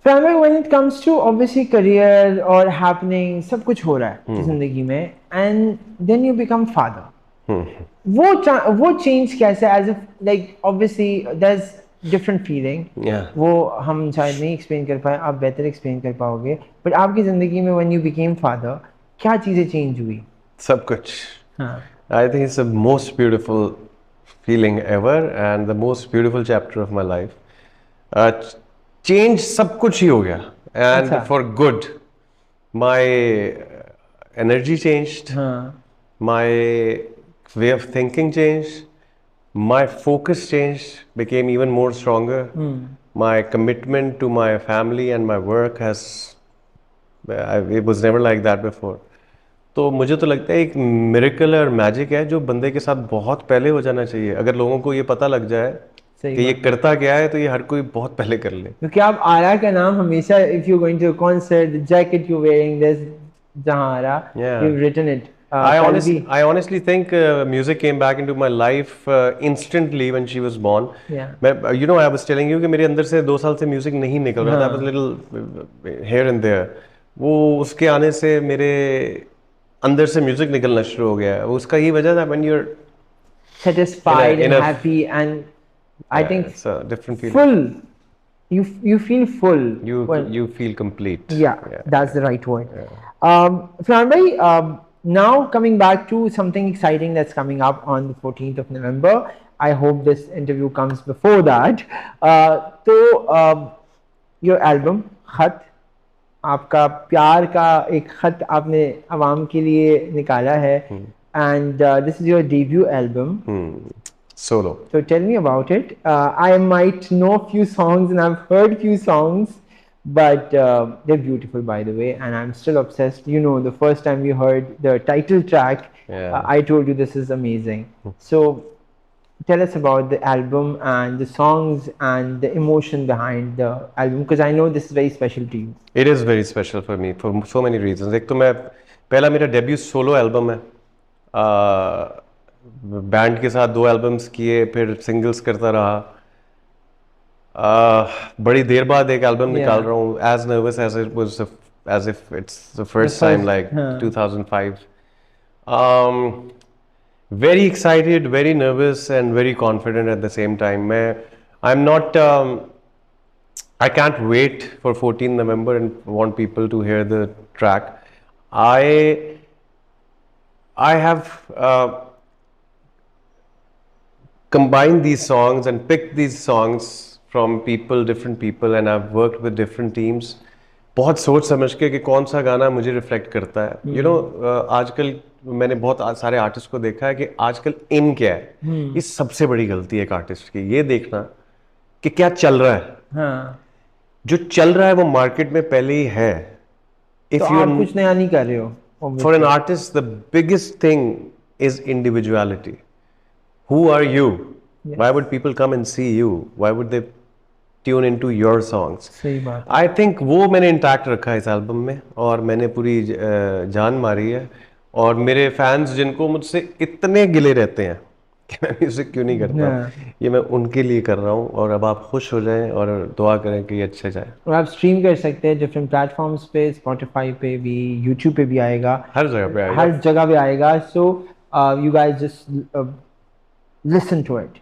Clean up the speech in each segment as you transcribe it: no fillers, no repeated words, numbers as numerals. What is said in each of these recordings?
Family when it comes to obviously career और happening सब कुछ हो रहा है जिंदगी में and then you become father वो चेंज कैसे as if like obviously there is different feeling Yeah, वो हम शायद नहीं एक्सप्लेन कर पाए आप बेहतर एक्सप्लेन कर पाओगे बट आपकी ज़िंदगी में व्हेन यू बिकेम फादर क्या चीज़ें चेंज हुई सब कुछ. हाँ I think it's the most beautiful feeling ever and the most beautiful chapter of my life. Change सब कुछ ही हो गया and अच्छा for good. My energy changed, हाँ my way of thinking changed, my focus changed, became even more stronger. My commitment to my family and my work has, it was never like that before. तो मुझे तो लगता है एक miracle और magic है जो बंदे के साथ बहुत पहले हो जाना चाहिए. अगर लोगों को ये पता लग जाए सही कि ये बात करता क्या है तो ये हर कोई बहुत पहले कर ले. क्योंकि आप आरा का नाम हमेशा if you going to concert jacket you wearing this जहां Aara Yeah. You written it I honestly think music came back into my life instantly when she was born. Yeah. You know, I was telling you कि मेरे अंदर से 2 साल से music नहीं निकल रहा था. I was little here and there. वो उसके आने से मेरे अंदर से म्यूजिक निकलना शुरू हो गया. वो उसका ही वजह था. When you're satisfied in and a- happy and I think it's a different feeling. full you feel full You feel complete. yeah, that's the right word. Fran bhai, now coming back to something exciting that's coming up on the 14th of November. I hope this interview comes before that. So your album खत आपका प्यार का एक खत आपने आवाम के लिए निकाला है and this is your debut album. Solo. So tell me about it. I might know few songs and I've heard few songs, but they're beautiful by the way, and I'm still obsessed. You know, the first time we heard the title track, Yeah. I told you this is amazing. So tell us about the album and the songs and the emotion behind the album, because I know this is very special to you. It is very special for me for so many reasons. एक तो मैं पहला मेरा debut solo album है. Band के साथ 2 albums किए, फिर सिंगल्स करता रहा. बड़ी देर बाद एक एल्बम निकाल रहा हूँ. As nervous as it was as if it's the first time like 2005. Very excited, very nervous and very confident at the same time. I'm not I can't wait for 14 November and want people to hear the track. I have combined these songs and picked these songs from different people, and I've worked with different teams. बहुत सोच समझ के कि कौन सा गाना मुझे reflect करता है. You know, आजकल मैंने बहुत सारे आर्टिस्ट को देखा है कि आजकल इन क्या है. ये सबसे बड़ी गलती है एक आर्टिस्ट की. ये देखना कि क्या चल रहा है. हाँ. जो चल रहा है वो मार्केट में पहले ही है. तो आप कुछ नया नहीं कर रहे हो. For an artist, the biggest thing is individuality. Who are you? Yes. Why would people come and see you? Why would they tune into your songs? सही बात. I think वो मैंने इंटैक्ट रखा है इस एल्बम में, और मैंने पूरी जान मारी है. और मेरे फैंस जिनको मुझसे इतने गिले रहते हैं कि मैं म्यूजिक क्यों नहीं करता, ये मैं उनके लिए कर रहा हूँ. और अब आप खुश हो जाएं और दुआ करें कि ये अच्छे जाए. और आप स्ट्रीम कर सकते हैं डिफरेंट प्लेटफॉर्म्स पे, स्पॉटिफाई पे भी, यूट्यूब पे भी आएगा, हर जगह पे आएगा. हर जगह पे आएगा. So you guys just listen to it.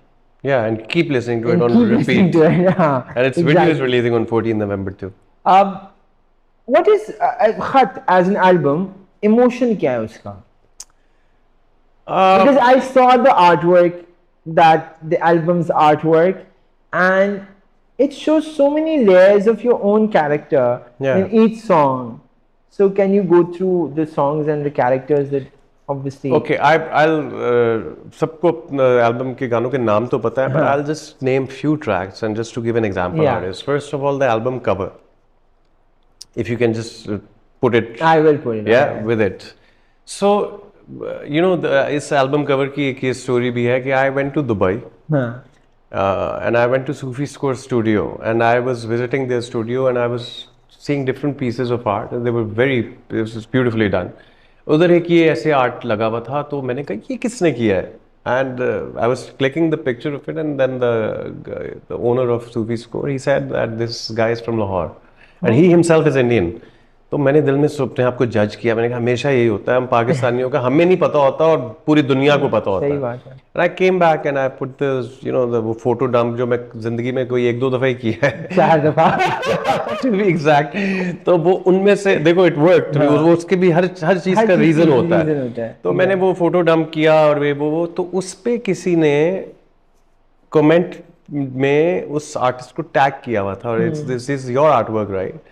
Yeah, and keep listening to it on Keep listening repeat. to it. हाँ, And its video is releasing on 14 November too. What is खत as an album? Emotion क्या है उसका? Because I saw the artwork, that the album's artwork, and it shows so many layers of your own character in each song. So can you go through the songs and the characters that obviously? Okay, I'll सबको album के गानों के नाम तो पता है, but I'll just name few tracks and just to give an example Yeah. of this. First of all, the album cover. If you can just put it. I will put it. Yeah, with it. So, you know, इस album cover की एक ये story भी है कि I went to Dubai. And I went to Sufi Score Studio, and I was visiting their studio, and I was seeing different pieces of art, and they were it was beautifully done. उधर एक ये ऐसे art लगा हुआ था, तो मैंने कहा ये किसने किया है. And I was clicking the picture of it, and then the owner of Sufi Score, he said that this guy is from Lahore. and he himself is Indian. तो मैंने दिल में अपने आप को जज किया, मैंने कहा हमेशा यही होता है, हम पाकिस्तानियों का हमें नहीं पता होता और पूरी दुनिया को पता होता है। सही बात है। And I came back and I put this, you know, वो फोटो डंप जो मैं जिंदगी में कोई 1-2 दफा ही किया है, 4 दफा to be exact। तो वो उनमें से देखो it worked। वो उसके भी हर चीज का रीजन होता है। तो मैंने वो फोटो डंप किया और वो तो उस पे किसी ने कमेंट में उस आर्टिस्ट को टैग किया हुआ था और this is your art work right.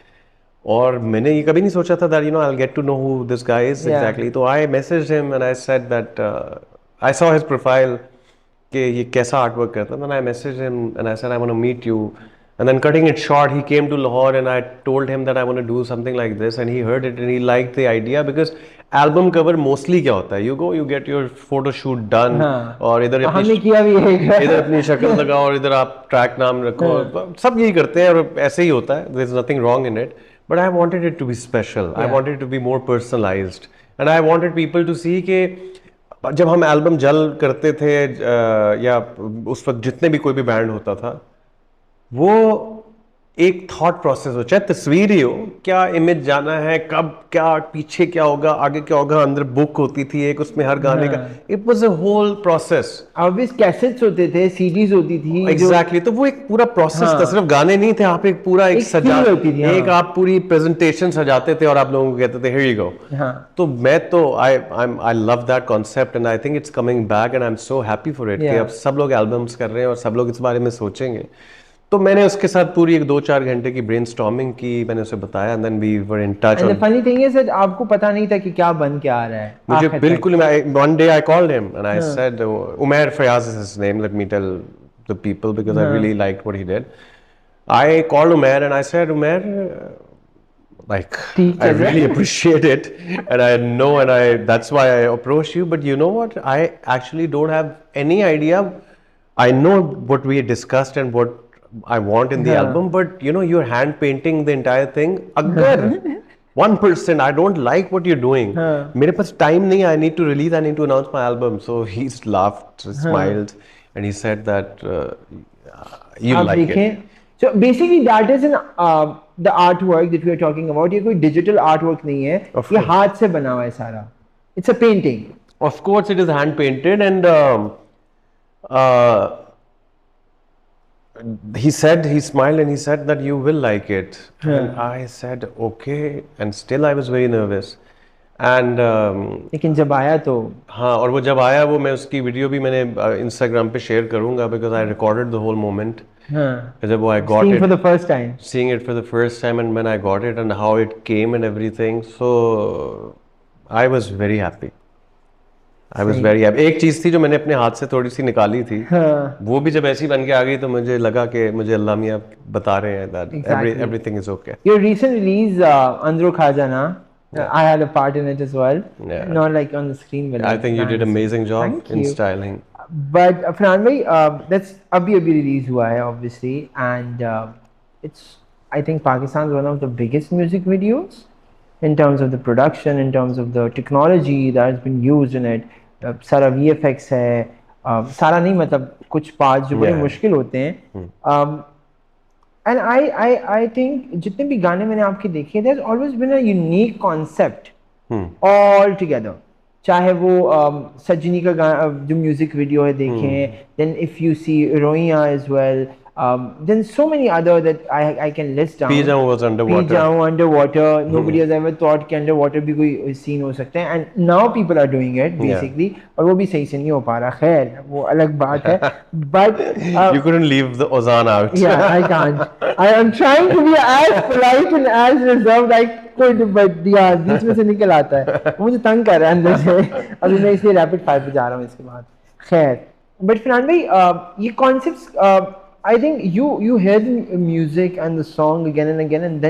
और मैंने ये कभी नहीं सोचा था that you know I'll get to know who this guy is exactly। तो I messaged him and I said that I saw his profile कि ये कैसा आर्ट वर्क करता है। Then I messaged him and I said I want to meet you and then cutting it short he came to Lahore and I told him that I want to do something like this and he heard it and he liked the idea because album cover mostly क्या होता है you go you get your photo shoot done और इधर हमने किया भी है इधर अपनी शक्ल लगाओ और इधर आप ट्रैक नाम रखो, सब यही करते हैं और ऐसे ही होता है, there is nothing wrong in it। But I wanted it to be special. I wanted it to be more personalized, and I wanted people to see कि जब हम एल्बम जल करते थे या उस वक्त जितने भी कोई भी बैंड होता था, वो एक थॉट प्रोसेस हो, चाहे तस्वीर ही हो, क्या इमेज जाना है, कब क्या, पीछे क्या होगा, आगे क्या होगा, अंदर बुक होती थी एक उसमें हर गाने का, it was a whole process. Obvious cassettes होते थे, सीडीज होती थी, एग्जैक्टली तो वो एक पूरा प्रोसेस था, सिर्फ गाने नहीं थे, आप एक पूरा एक सजा एक आप पूरी प्रेजेंटेशन सजाते थे और आप लोगों को कहते थे हियर यू गो। तो मैं तो I love that concept and I think it's coming back and I am so happy for it कि अब सब लोग एल्बम्स कर रहे हैं और सब लोग इस बारे में सोचेंगे। तो मैंने उसके साथ पूरी एक 2-4 घंटे की ब्रेनस्टॉर्मिंग की, मैंने उसे बताया and then we were in touch. And the funny thing is that आपको पता नहीं था कि क्या बन के आ रहा है। मुझे बिल्कुल, one day I called him and I said, Umair Fayaz is his name, let me tell the people because I really liked what he did. I called Umair and I said, Umair, like I really appreciate it and I know and that's why I approached you, but you know what, I actually don't have any idea. I know what we discussed and what I want in the album, but you know, you're hand painting the entire thing. Agar 1% I don't like what you're doing, मेरे पास time नहीं, I need to release, I need to announce my album. So he laughed, smiled, and he said that you like it. So basically that is the artwork that we are talking about. ये कोई digital artwork नहीं है, ये हाथ से बना हुआ है सारा. It's a painting. Of course it is hand painted and he smiled and he said that you will like it. And I said okay, and still I was very nervous. And लेकिन जब आया तो हाँ, और वो जब आया, वो मैं उसकी वीडियो भी मैंने Instagram पे शेयर करूँगा because I recorded the whole moment. जब वो I got seeing it for the first time, seeing it for the first time, and when I got it and how it came and everything, so I was very happy. I was very happy. एक चीज थी जो मैंने अपने हाथ से थोड़ी सी निकाली थी, वो भी जब ऐसी बन के आ गई तो मुझे लगा कि मुझे अल्लाह मियाँ बता रहे हैं that everything is okay. Your recent release, Andro Khajana, I had a part in it as well. Not like on the screen, but I think you did amazing job in styling. But Farhan bhai, that's abhi release hua hai obviously, and it's, I think Pakistan's one of the biggest music videos in terms of the production, in terms of the technology that has been used in it. सारा VFX है, सारा नहीं मतलब कुछ parts जो बड़े मुश्किल होते हैं. And I think जितने भी गाने मैंने आपके देखे, there's always been a unique concept all together. चाहे वो सजनी का जो म्यूजिक वीडियो है देखें, then if you see Roiya as well, then so many other that I can list down. Pijam was underwater. Pijam underwater. Nobody has ever thought कि underwater भी कोई scene हो सकता है, and now people are doing it basically. और वो भी सही से नहीं हो पा रहा, खैर वो अलग बात है. But you couldn't leave the Ozan out. Yeah, I can't. I am trying to be as polite and as reserved I could, but yeah, बीच में से निकल आता है. मुझे तंग कर रहा है अंदर से. अभी मैं इसलिए रैपिड फायर पे जा रहा हूँ इसके बाद. खैर, but फरहान भाई, ये concepts, I think you hear the music and the song again and again, and then